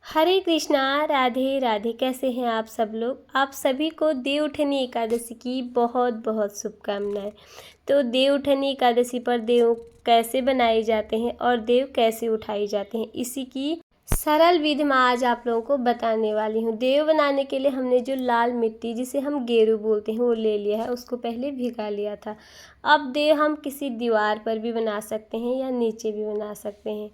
हरे कृष्णा, राधे राधे। कैसे हैं आप सब लोग। आप सभी को देवउठनी एकादशी की बहुत बहुत शुभकामनाएं। तो देवउठनी एकादशी पर देव कैसे बनाए जाते हैं और देव कैसे उठाए जाते हैं, इसी की सरल विधि मैं आज आप लोगों को बताने वाली हूँ। देव बनाने के लिए हमने जो लाल मिट्टी, जिसे हम गेरू बोलते हैं, वो ले लिया है। उसको पहले भिगा लिया था। अब देव हम किसी दीवार पर भी बना सकते हैं या नीचे भी बना सकते हैं,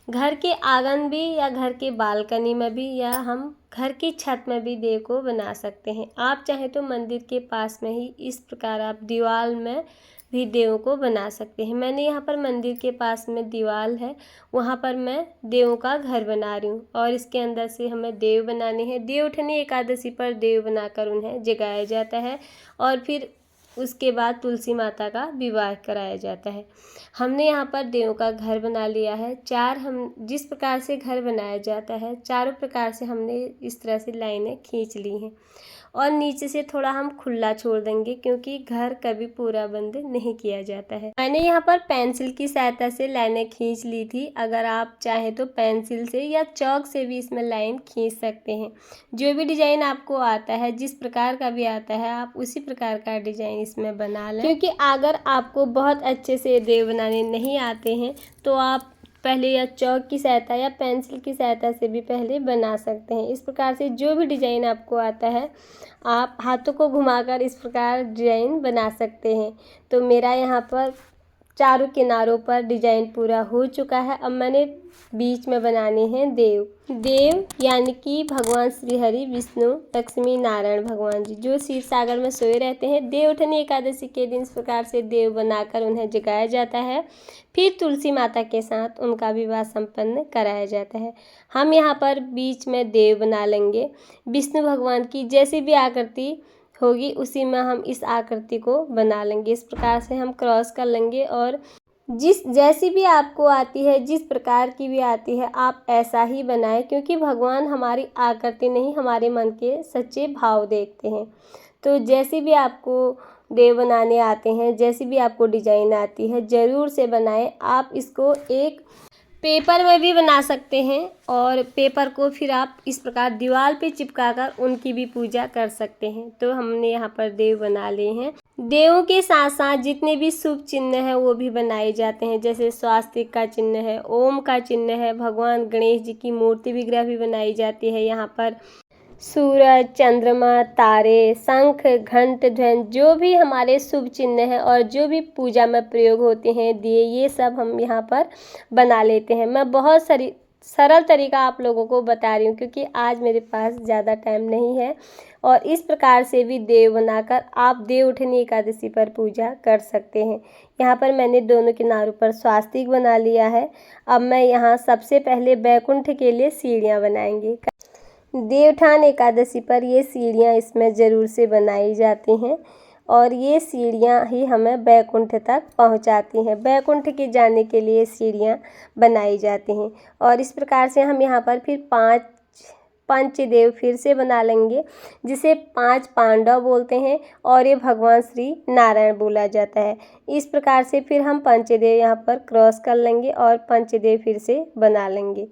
घर के आंगन भी या घर के बालकनी में भी, या हम घर की छत में भी देव को बना सकते हैं। आप चाहे तो मंदिर के पास में ही इस प्रकार आप दीवार में भी देवों को बना सकते हैं। मैंने यहाँ पर मंदिर के पास में दीवार है, वहाँ पर मैं देवों का घर बना रही हूँ और इसके अंदर से हमें देव बनाने हैं। देवउठनी एकादशी पर देव बनाकर उन्हें जगाया जाता है और फिर उसके बाद तुलसी माता का विवाह कराया जाता है। हमने यहाँ पर देवों का घर बना लिया है। हम जिस प्रकार से घर बनाया जाता है, चारों प्रकार से हमने इस तरह से लाइनें खींच ली हैं और नीचे से थोड़ा हम खुला छोड़ देंगे, क्योंकि घर कभी पूरा बंद नहीं किया जाता है। मैंने यहाँ पर पेंसिल की सहायता से लाइनें खींच ली थी। अगर आप चाहें तो पेंसिल से या चौक से भी इसमें लाइन खींच सकते हैं। जो भी डिजाइन आपको आता है, जिस प्रकार का भी आता है, आप उसी प्रकार का डिजाइन इसमें बना लें। क्योंकि अगर आपको बहुत अच्छे से देव बनाने नहीं आते हैं तो आप पहले या चौक की सहायता या पेंसिल की सहायता से भी पहले बना सकते हैं। इस प्रकार से जो भी डिजाइन आपको आता है, आप हाथों को घुमाकर इस प्रकार डिजाइन बना सकते हैं। तो मेरा यहाँ पर चारों किनारों पर डिजाइन पूरा हो चुका है। अब मैंने बीच में बनाने हैं देव यानी कि भगवान श्री हरि, विष्णु, लक्ष्मी, नारायण भगवान जी, जो क्षीर सागर में सोए रहते हैं। देवउठनी एकादशी के दिन इस प्रकार से देव बनाकर उन्हें जगाया जाता है। फिर तुलसी माता के साथ उनका विवाह संपन्न कराया जाता है। हम यहाँ पर बीच में देव बना लेंगे। विष्णु भगवान की जैसी भी आकृति होगी उसी में हम इस आकृति को बना लेंगे। इस प्रकार से हम क्रॉस कर लेंगे और जैसी भी आपको आती है, जिस प्रकार की भी आती है, आप ऐसा ही बनाएं, क्योंकि भगवान हमारी आकृति नहीं, हमारे मन के सच्चे भाव देखते हैं। तो जैसी भी आपको देव बनाने आते हैं, जैसी भी आपको डिजाइन आती है, ज़रूर से बनाएं। आप इसको एक पेपर में भी बना सकते हैं और पेपर को फिर आप इस प्रकार दीवार पे चिपकाकर उनकी भी पूजा कर सकते हैं। तो हमने यहाँ पर देव बना लिए हैं। देवों के साथ साथ जितने भी शुभ चिन्ह हैं वो भी बनाए जाते हैं, जैसे स्वास्तिक का चिन्ह है, ओम का चिन्ह है, भगवान गणेश जी की मूर्ति विग्रह भी बनाई जाती है। यहाँ पर सूरज, चंद्रमा, तारे, शंख, घंट, ध्वज, जो भी हमारे शुभ चिन्ह हैं और जो भी पूजा में प्रयोग होते हैं, दिए, ये सब हम यहाँ पर बना लेते हैं। मैं बहुत सरल तरीका आप लोगों को बता रही हूँ, क्योंकि आज मेरे पास ज़्यादा टाइम नहीं है। और इस प्रकार से भी देव बनाकर आप देवउठनी एकादशी पर पूजा कर सकते हैं। यहाँ पर मैंने दोनों किनारों पर स्वास्तिक बना लिया है। अब मैं यहाँ सबसे पहले बैकुंठ के लिए सीढ़ियाँ बनाएंगे। देवउठान एकादशी पर ये सीढ़ियाँ इसमें ज़रूर से बनाई जाती हैं और ये सीढ़ियाँ ही हमें बैकुंठ तक पहुँचाती हैं। बैकुंठ के जाने के लिए सीढ़ियाँ बनाई जाती हैं और इस प्रकार से हम यहाँ पर फिर 5 पंचदेव फिर से बना लेंगे, जिसे 5 पांडव बोलते हैं और ये भगवान श्री नारायण बोला जाता है। इस प्रकार से फिर हम पंचदेव यहाँ पर क्रॉस कर लेंगे और पंचदेव फिर से बना लेंगे।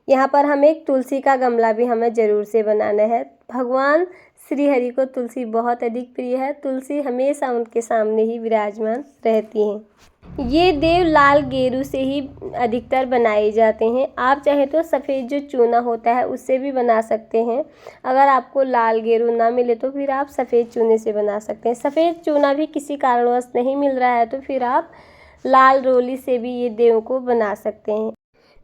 यहाँ पर हमें एक तुलसी का गमला भी हमें ज़रूर से बनाना है। भगवान श्री हरि को तुलसी बहुत अधिक प्रिय है। तुलसी हमेशा उनके सामने ही विराजमान रहती हैं। ये देव लाल गेरू से ही अधिकतर बनाए जाते हैं। आप चाहे तो सफ़ेद जो चूना होता है उससे भी बना सकते हैं। अगर आपको लाल गेरू ना मिले तो फिर आप सफ़ेद चूने से बना सकते हैं। सफ़ेद चूना भी किसी कारणवश नहीं मिल रहा है तो फिर आप लाल रोली से भी ये देव को बना सकते हैं।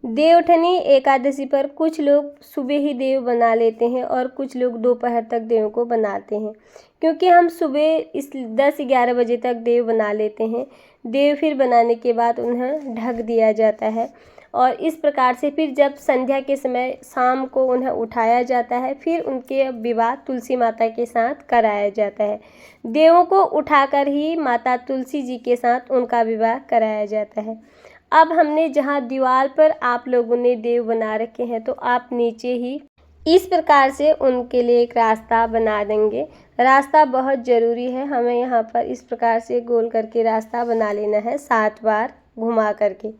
देवउठनी एकादशी पर कुछ लोग सुबह ही देव बना लेते हैं और कुछ लोग दोपहर तक देव को बनाते हैं, क्योंकि हम सुबह इस 10-11 बजे तक देव बना लेते हैं। देव फिर बनाने के बाद उन्हें ढक दिया जाता है और इस प्रकार से फिर जब संध्या के समय शाम को उन्हें उठाया जाता है, फिर उनके विवाह तुलसी माता के साथ कराया जाता है। देवों को उठाकर ही माता तुलसी जी के साथ उनका विवाह कराया जाता है। अब हमने जहाँ दीवार पर आप लोगों ने देव बना रखे हैं, तो आप नीचे ही इस प्रकार से उनके लिए एक रास्ता बना देंगे। रास्ता बहुत ज़रूरी है। हमें यहाँ पर इस प्रकार से गोल करके रास्ता बना लेना है 7 बार घुमा करके।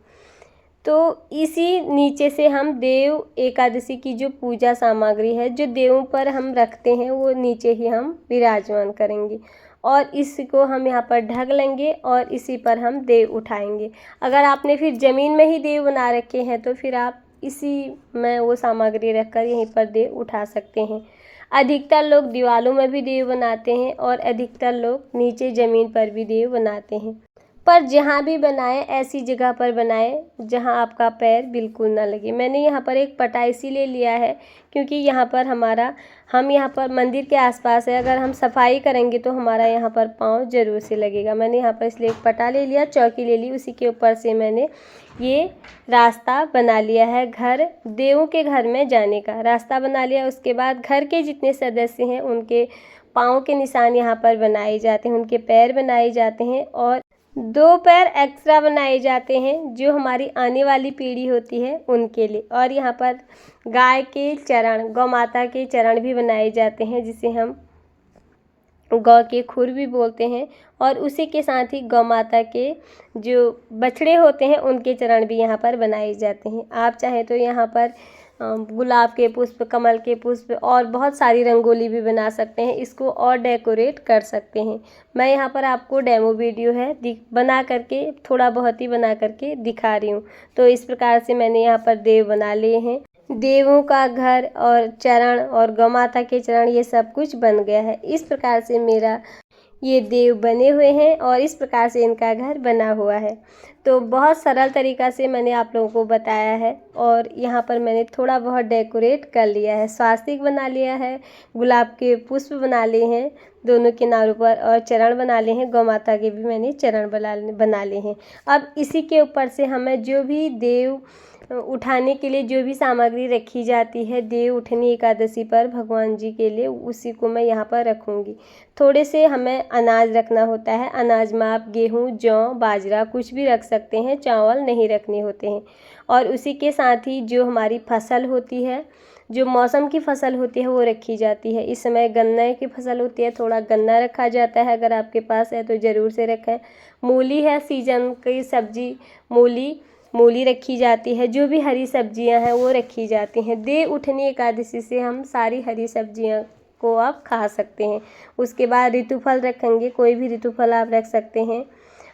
तो इसी नीचे से हम देव एकादशी की जो पूजा सामग्री है, जो देवों पर हम रखते हैं, वो नीचे ही हम विराजमान करेंगे और इसको हम यहाँ पर ढक लेंगे और इसी पर हम देव उठाएंगे। अगर आपने फिर ज़मीन में ही देव बना रखे हैं तो फिर आप इसी में वो सामग्री रखकर यहीं पर देव उठा सकते हैं। अधिकतर लोग दीवारों में भी देव बनाते हैं और अधिकतर लोग नीचे ज़मीन पर भी देव बनाते हैं। पर जहाँ भी बनाएं ऐसी जगह पर बनाएं जहाँ आपका पैर बिल्कुल ना लगे। मैंने यहाँ पर एक पटा इसीलिए लिया है क्योंकि यहाँ पर हम यहाँ पर मंदिर के आसपास है, अगर हम सफाई करेंगे तो हमारा यहाँ पर पाँव ज़रूर से लगेगा। मैंने यहाँ पर इसलिए एक पटा ले लिया, चौकी ले ली, उसी के ऊपर से मैंने ये रास्ता बना लिया है, घर देवों के घर में जाने का रास्ता बना लिया। उसके बाद घर के जितने सदस्य हैं उनके पाँव के निशान यहाँ पर बनाए जाते हैं, उनके पैर बनाए जाते हैं और 2 पैर एक्स्ट्रा बनाए जाते हैं जो हमारी आने वाली पीढ़ी होती है उनके लिए। और यहाँ पर गाय के चरण, गौ माता के चरण भी बनाए जाते हैं जिसे हम गौ के खुर भी बोलते हैं। और उसी के साथ ही गौ माता के जो बछड़े होते हैं उनके चरण भी यहाँ पर बनाए जाते हैं। आप चाहें तो यहाँ पर गुलाब के पुष्प, कमल के पुष्प और बहुत सारी रंगोली भी बना सकते हैं, इसको और डेकोरेट कर सकते हैं। मैं यहाँ पर आपको डेमो वीडियो है बना करके, थोड़ा बहुत ही बना करके दिखा रही हूँ। तो इस प्रकार से मैंने यहाँ पर देव बना लिए हैं। देवों का घर और चरण और गौ माता के चरण ये सब कुछ बन गया है। इस प्रकार से मेरा ये देव बने हुए हैं और इस प्रकार से इनका घर बना हुआ है। तो बहुत सरल तरीक़ा से मैंने आप लोगों को बताया है और यहाँ पर मैंने थोड़ा बहुत डेकोरेट कर लिया है, स्वास्तिक बना लिया है, गुलाब के पुष्प बना लिए हैं दोनों किनारों पर और चरण बना लिए हैं, गौ माता के भी मैंने चरण बना लिए हैं। अब इसी के ऊपर से हमें जो भी देव उठाने के लिए जो भी सामग्री रखी जाती है देव उठनी एकादशी पर भगवान जी के लिए, उसी को मैं यहाँ पर रखूँगी। थोड़े से हमें अनाज रखना होता है, अनाज में आप गेहूँ, जौ, बाजरा कुछ भी रख सकते हैं, चावल नहीं रखने होते हैं। और उसी के साथ ही जो हमारी फसल होती है, जो मौसम की फसल होती है वो रखी जाती है। इस समय गन्ने की फसल होती है, थोड़ा गन्ना रखा जाता है, अगर आपके पास है तो ज़रूर से रखें। मूली है, सीजन की सब्जी मूली रखी जाती है, जो भी हरी सब्जियां हैं वो रखी जाती हैं। देव उठनी एकादशी से हम सारी हरी सब्जियां को आप खा सकते हैं। उसके बाद ऋतुफल रखेंगे, कोई भी ऋतुफल आप रख सकते हैं,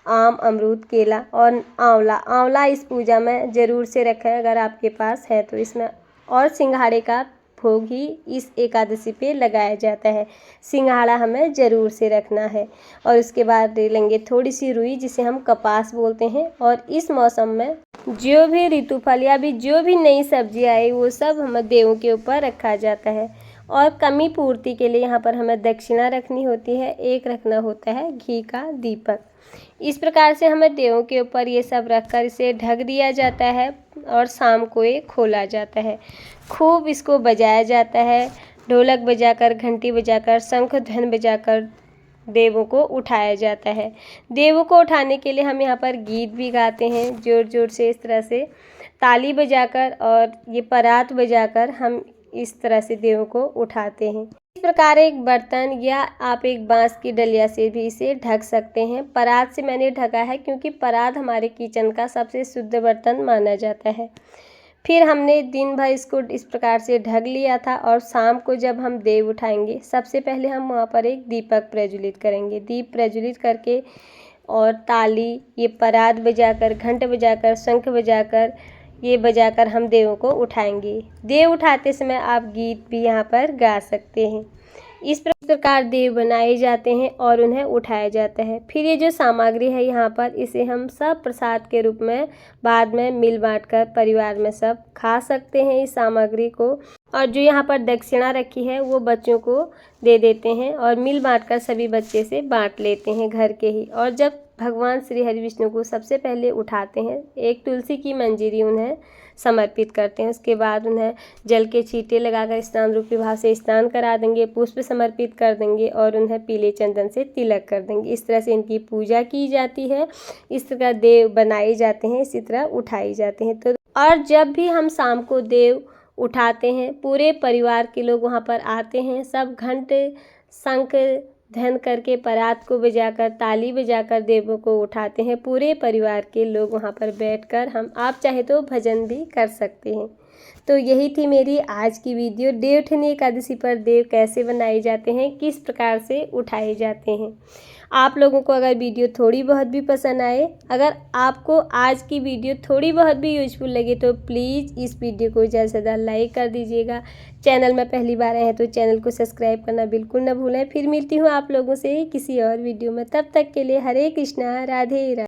आम, अमरूद, केला और आंवला इस पूजा में ज़रूर से रखें अगर आपके पास है तो। इसमें और सिंघाड़े का भोग ही इस एकादशी पे लगाया जाता है, सिंघाड़ा हमें ज़रूर से रखना है। और उसके बाद ले लेंगे थोड़ी सी रुई जिसे हम कपास बोलते हैं। और इस मौसम में जो भी ऋतुफल या भी जो भी नई सब्जी आई वो सब हमें देवों के ऊपर रखा जाता है। और कमी पूर्ति के लिए यहाँ पर हमें दक्षिणा रखनी होती है, एक रखना होता है घी का दीपक। इस प्रकार से हमें देवों के ऊपर ये सब रखकर इसे ढक दिया जाता है और शाम को ये खोला जाता है। खूब इसको बजाया जाता है, ढोलक बजाकर, घंटी बजाकर, शंख ध्वनि बजाकर देवों को उठाया जाता है। देवों को उठाने के लिए हम यहाँ पर गीत भी गाते हैं ज़ोर ज़ोर से, इस तरह से ताली बजाकर और ये परात बजाकर हम इस तरह से देवों को उठाते हैं। इस प्रकार एक बर्तन या आप एक बांस की डलिया से भी इसे ढक सकते हैं। परात से मैंने ढका है क्योंकि परात हमारे किचन का सबसे शुद्ध बर्तन माना जाता है। फिर हमने दिन भर इसको इस प्रकार से ढक लिया था और शाम को जब हम देव उठाएंगे सबसे पहले हम वहाँ पर एक दीपक प्रज्वलित करेंगे। दीप प्रज्वलित करके और ताली, ये परात बजाकर, घंट बजाकर, शंख बजाकर, ये बजाकर हम देवों को उठाएंगे। देव उठाते समय आप गीत भी यहाँ पर गा सकते हैं। इस प्रकार देव बनाए जाते हैं और उन्हें उठाया जाता है। फिर ये जो सामग्री है यहाँ पर, इसे हम सब प्रसाद के रूप में बाद में मिल बांट कर परिवार में सब खा सकते हैं इस सामग्री को। और जो यहाँ पर दक्षिणा रखी है वो बच्चों को दे देते हैं और मिल बांट कर सभी बच्चे से बांट लेते हैं घर के ही। और जब भगवान श्री हरि विष्णु को सबसे पहले उठाते हैं, एक तुलसी की मंजरी उन्हें समर्पित करते हैं। उसके बाद उन्हें जल के छींटे लगाकर स्नान रूपी भाव से स्नान करा देंगे, पुष्प समर्पित कर देंगे और उन्हें पीले चंदन से तिलक कर देंगे। इस तरह से इनकी पूजा की जाती है, इस तरह देव बनाए जाते हैं, इसी तरह उठाए जाते हैं। तो और जब भी हम शाम को देव उठाते हैं पूरे परिवार के लोग वहाँ पर आते हैं, सब घंट, शंख, धन करके परात को बजाकर ताली बजाकर देवों को उठाते हैं। पूरे परिवार के लोग वहाँ पर बैठकर हम आप चाहे तो भजन भी कर सकते हैं। तो यही थी मेरी आज की वीडियो। देवउठनी एकादशी पर देव कैसे बनाए जाते हैं, किस प्रकार से उठाए जाते हैं। आप लोगों को अगर वीडियो थोड़ी बहुत भी पसंद आए, अगर आपको आज की वीडियो थोड़ी बहुत भी यूजफुल लगे तो प्लीज़ इस वीडियो को ज़्यादा से ज़्यादा लाइक कर दीजिएगा। चैनल में पहली बार आए हैं तो चैनल को सब्सक्राइब करना बिल्कुल ना भूलें। फिर मिलती हूँ आप लोगों से किसी और वीडियो में, तब तक के लिए हरे कृष्णा, राधे राधे।